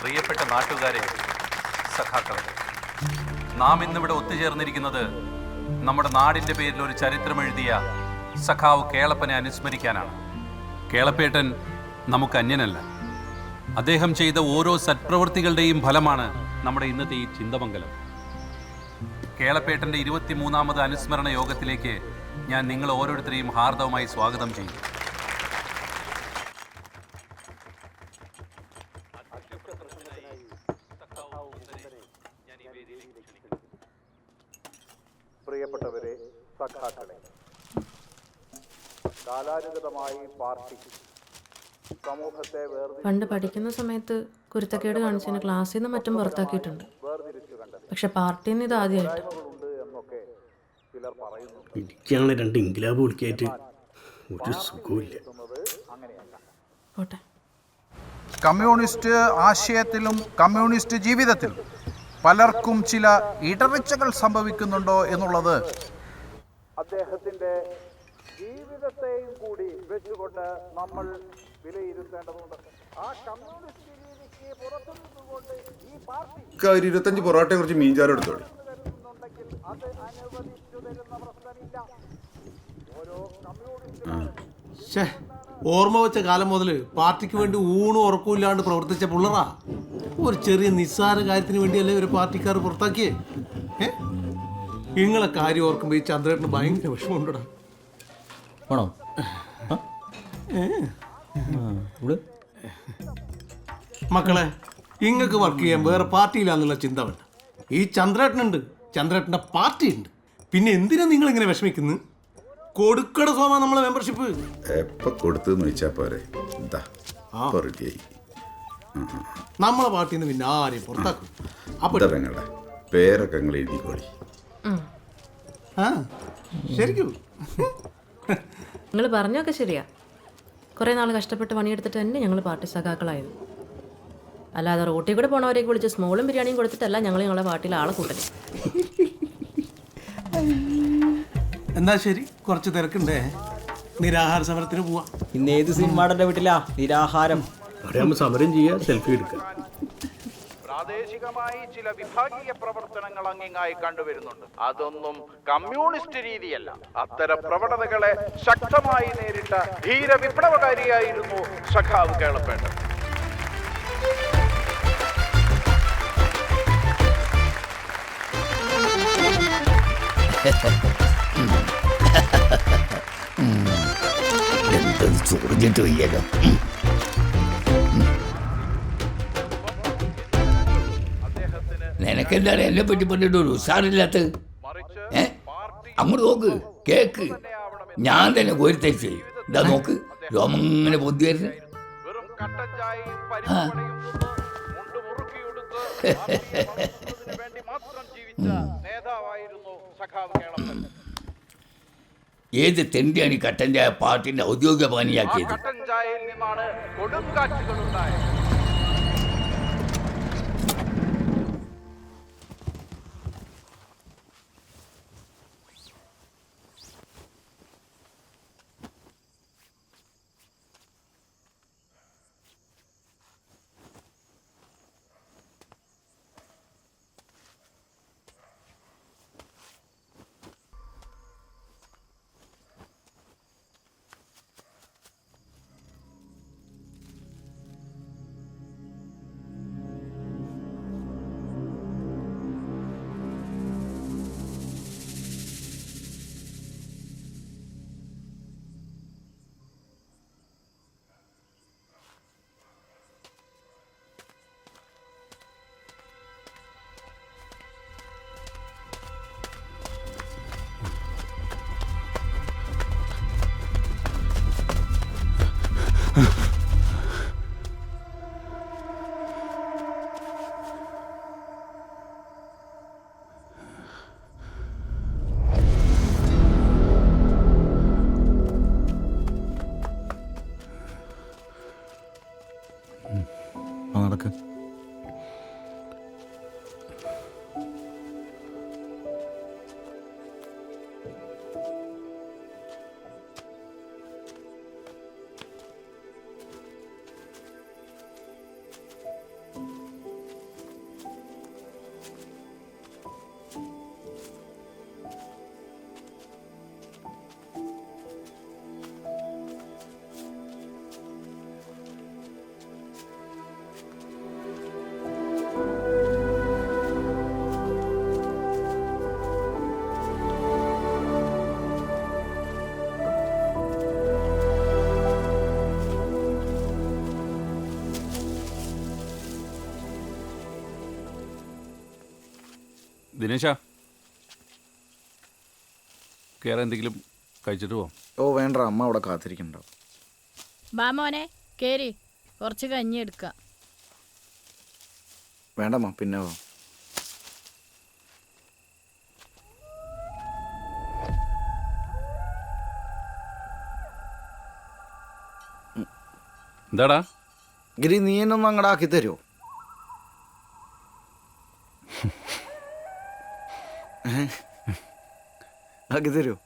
പ്രിയപ്പെട്ട നാട്ടുകാരെ, സഖാക്കളെ, നാം ഇന്നിവിടെ ഒത്തുചേർന്നിരിക്കുന്നത് നമ്മുടെ നാടിൻ്റെ പേരിൽ ഒരു ചരിത്രമെഴുതിയ സഖാവ് കേളപ്പനെ അനുസ്മരിക്കാനാണ്. കേളപ്പേട്ടൻ നമുക്ക് അന്യനല്ല. അദ്ദേഹം ചെയ്ത ഓരോ സത്പ്രവൃത്തികളുടെയും ഫലമാണ് നമ്മുടെ ഇന്നത്തെ ഈ ചിന്തമംഗലം. കേളപ്പേട്ടൻ്റെ 23ാമത് അനുസ്മരണ യോഗത്തിലേക്ക് ഞാൻ നിങ്ങൾ ഓരോരുത്തരെയും ഹാർദവമായി സ്വാഗതം ചെയ്യും. പ്രിയപ്പെട്ടവരെ, സഖാക്കളെ, കാലാനുഗതമായി പാർട്ടി സമൂഹത്തെ പണ്ട് പഠിക്കുന്ന സമയത്ത് കുരുത്തക്കേട് കാണിച്ചതിന് ക്ലാസ്സിൽ നിന്ന് മറ്റും പുറത്താക്കിയിട്ടുണ്ട്. പക്ഷെ പാർട്ടിയിൽ നിന്ന് ഇത് ആദ്യമായിട്ട്. എന്നൊക്കെ ചിലർ പറയുന്നു. എനിക്കാണ് 2 ഇൻക്ലാബ് വിളിക്കായിട്ട് ഒരു സുഖമില്ല. പോട്ടെ. കമ്മ്യൂണിസ്റ്റ് ആശയത്തിലും കമ്മ്യൂണിസ്റ്റ് ജീവിതത്തിലും പലർക്കും ചില ഇടർച്ചകൾ സംഭവിക്കുന്നുണ്ടോ എന്നുള്ളത് അദ്ദേഹത്തിന്റെ ജീവിതത്തെയും കൂടി വെച്ചുകൊണ്ട് നമ്മൾ വിലയിരുത്തേണ്ടതുണ്ട്. ആ കമ്മ്യൂണിസ്റ്റ് രീതിക്ക് പുറത്തു നിന്നുകൊണ്ട് ഈ പാർട്ടി 25 പൊറോട്ടയെ കുറിച്ച് മീൻചാരം എടുത്തോളി. അത് അനുവദിച്ചു തരുന്ന പ്രശ്നമില്ല. ഓരോ കമ്മ്യൂണിസ്റ്റ് ഓർമ്മ വെച്ച കാലം മുതൽ പാർട്ടിക്ക് വേണ്ടി ഊണും ഉറക്കമില്ലാണ്ട് പ്രവർത്തിച്ച പുള്ളറാ. ഒരു ചെറിയ നിസ്സാര കാര്യത്തിന് വേണ്ടിയല്ലേ ഒരു പാർട്ടിക്കാർ പുറത്താക്കിയേ? നിങ്ങളെ കാര്യം ഓർക്കുമ്പോൾ ഈ ചന്ദ്രേട്ടന് ഭയങ്കര വിഷമമുണ്ടടാ. മക്കളെ, ഇങ്ങക്ക് വർക്ക് ചെയ്യാൻ വേറെ പാർട്ടിയിലാന്നുള്ള ചിന്ത വേണ്ട. ഈ ചന്ദ്രേട്ടനുണ്ട്, ചന്ദ്രേട്ടൻ്റെ പാർട്ടി ഉണ്ട്. പിന്നെ എന്തിനാ നിങ്ങൾ ഇങ്ങനെ വിഷമിക്കുന്നു? കൊടുക്കട സോമാ നമ്മളെ മെമ്പർഷിപ്പ് എപ്പോ കൊടുത്തെന്ന് വെച്ചാ പോരെ. റെഡിയായി. നമ്മളെ പാർട്ടിയിൽ നിന്ന് പിന്നെ ആരെയും പുറത്താക്കും. അപ്പൊ നിങ്ങളുടെ പേരൊക്കെ നിങ്ങൾ എഴുതിക്കോളി. ശരിക്കും നിങ്ങൾ പറഞ്ഞൊക്കെ ശരിയാ. കുറേ നാൾ കഷ്ടപ്പെട്ട് പണിയെടുത്തിട്ട് തന്നെ ഞങ്ങൾ പാർട്ടി സഖാക്കളായത്. അല്ലാതെ റോട്ടിൽ കൂടെ പോണവരേക്ക് വിളിച്ച് സ്മോളും ബിരിയാണിയും കൊടുത്തിട്ടല്ല ഞങ്ങളെ പാർട്ടിയിൽ ആളെ കൂട്ടല്. എന്നാ ശരി, കുറച്ച് തിരക്കുണ്ടേ, നിരാഹാര സമരത്തിന് പോവാം. ഇന്ന് ഏത് സിനിമാടന്റെ വീട്ടിലാ നിരാഹാരം? അവിടെ സമരം ചെയ്യാ, സെൽഫി എടുക്കാം. പ്രാദേശികമായി ചില വിഭാഗീയ പ്രവർത്തനങ്ങൾ അങ്ങിങ്ങായി കണ്ടുവരുന്നുണ്ട്. അതൊന്നും കമ്മ്യൂണിസ്റ്റ് രീതിയല്ല. അത്തരം പ്രവണതകളെ ശക്തമായി നേരിട്ട ധീര വിപ്ലവകാരിയായിരുന്നു സഖാവ് കേളപ്പേട്ടൻ. ചൊറിഞ്ഞിട്ട് വയ്യല്ലോ. നിനക്കെന്താണ് എന്നെ പറ്റി പറഞ്ഞിട്ട് ഒരു ഉഷാറില്ലാത്ത? അങ്ങോട്ട് നോക്ക്, കേക്ക്. ഞാൻ തന്നെ കോരിത്തരിച്ചു. ഇതാ നോക്ക്, രോമങ്ങനെ പൊന്തി വരുന്നത്. ഏത് തെണ്ടിയാണ് ഈ കട്ടൻ ചായ പാർട്ടിന്റെ ഔദ്യോഗിക പാനിയാക്കിയത്? നടക്ക്. ദിനേശ, കയറി എന്തെങ്കിലും കഴിച്ചിട്ട് പോവാം. ഓ വേണ്ട, അമ്മ അവിടെ കാത്തിരിക്കണ്ടോ. ബാ മോനെ കേറി, കുറച്ച് കഞ്ഞി എടുക്ക. വേണ്ടമ്മ, പിന്നെ പോ. എന്താടാ ഗിരി, നീ എന്നെ ഒന്ന് അങ്ങോട്ട് ആക്കി തരുമോ? ആക്കി തരുമോ?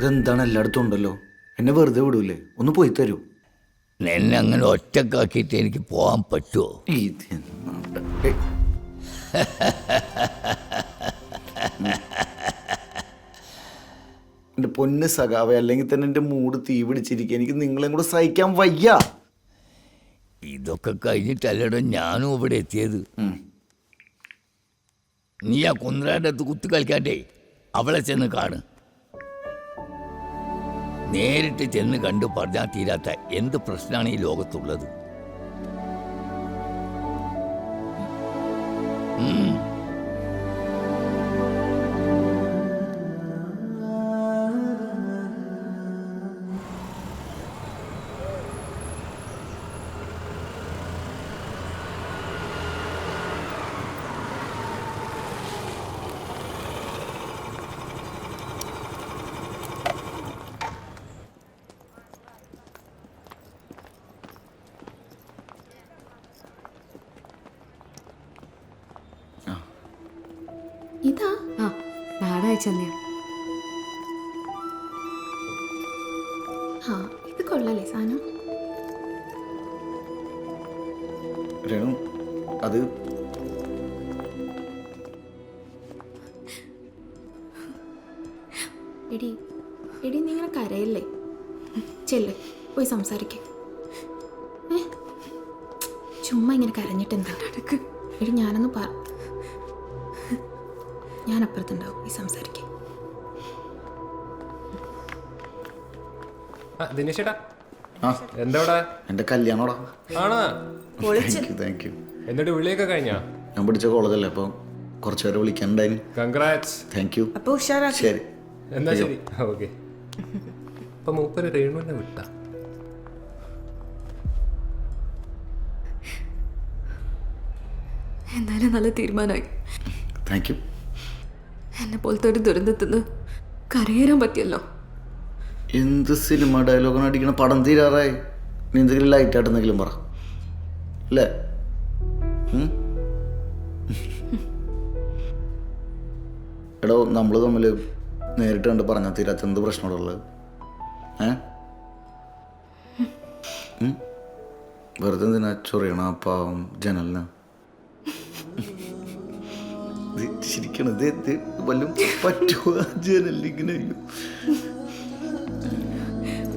ഇതെന്താണ് എല്ലായിടത്തും ഉണ്ടല്ലോ. എന്നെ വെറുതെ വിടൂലേ? ഒന്ന് പോയി തരൂ. എന്നെ അങ്ങനെ ഒറ്റക്കാക്കിയിട്ട് എനിക്ക് പോകാൻ പറ്റുമോ? എൻ്റെ പൊന്ന് സഖാവേ, അല്ലെങ്കിൽ തന്നെ എൻ്റെ മൂഡ് തീ പിടിച്ചിരിക്കുക. എനിക്ക് നിങ്ങളെയും കൂടെ സഹിക്കാൻ വയ്യ. ഇതൊക്കെ കഴിഞ്ഞിട്ടല്ലടോ ഞാനും ഇവിടെ എത്തിയത്. നീ ആ കുന്നരാൻ്റെ അടുത്ത് കുത്തി കളിക്കാണ്ടേ അവളെ ചെന്ന് കാണ്. നേരിട്ട് ചെന്ന് കണ്ടു പറഞ്ഞാൽ തീരാത്ത എന്ത് പ്രശ്നമാണ് ഈ ലോകത്തുള്ളത്. ഇതാ മാഡം അയച്ചെന്നെയാ. ഇത് കൊള്ളല്ലേ സാധനം? രേണു, അത് എടി നീ ഇങ്ങനെ കരയല്ലേ? ചെല്ല്, പോയി സംസാരിക്കേ. ചുമ്മാ ഇങ്ങനെ കരഞ്ഞിട്ട് എന്താ? എടി ഞാനൊന്ന് ഞാൻ അപ്പുറത്തുണ്ടാവും, ഈ സംസാരിക്കേ. ദിനേശേട്ടാ, എന്താ എൻ്റെ കല്യാണോടാ. ആണോ? Thank you. എന്നിട്ട് വിളിയൊക്കെ കഴിഞ്ഞാ? ഞാൻ പഠിച്ച കോളേജല്ലേ, അപ്പോൾ കുറച്ച് പേരെ വിളിക്കാനുണ്ടായിരുന്നു. കൺഗ്രാറ്റ്സ്. Thank you. അപ്പോൾ ശരി, എന്താ ശരി, ഓക്കെ. അപ്പം മൂപ്പര് രേണുവിനെ വിട്ടാ? എന്തായാലും നല്ല തീരുമാനമായി. Thank you. എന്നെ പോലത്തെ ഒരു ദുരന്തത്തിന്ന് കരയേറാൻ പറ്റിയല്ലോ. എന്ത് സിനിമ ഡയലോഗാണ് അടിക്കണ? പടം തീരാറായി. നീ എന്തെങ്കിലും ലൈറ്റായിട്ട് എന്തെങ്കിലും പറ അല്ലേ? എടോ, നമ്മൾ തമ്മിൽ നേരിട്ട് കണ്ട് പറഞ്ഞാൽ തീരാത്ത എന്ത് പ്രശ്നമുള്ളത്? വെറുതെ എന്തിനാ ചൊറിയണ ആ പാവം ജനലിന്? ശരിക്കണത് വല്ലതും പറ്റുമോ ജനലിങ്ങനെ?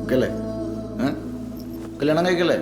ഓക്കെ അല്ലേ? കല്യാണം കഴിക്കല്ലേ?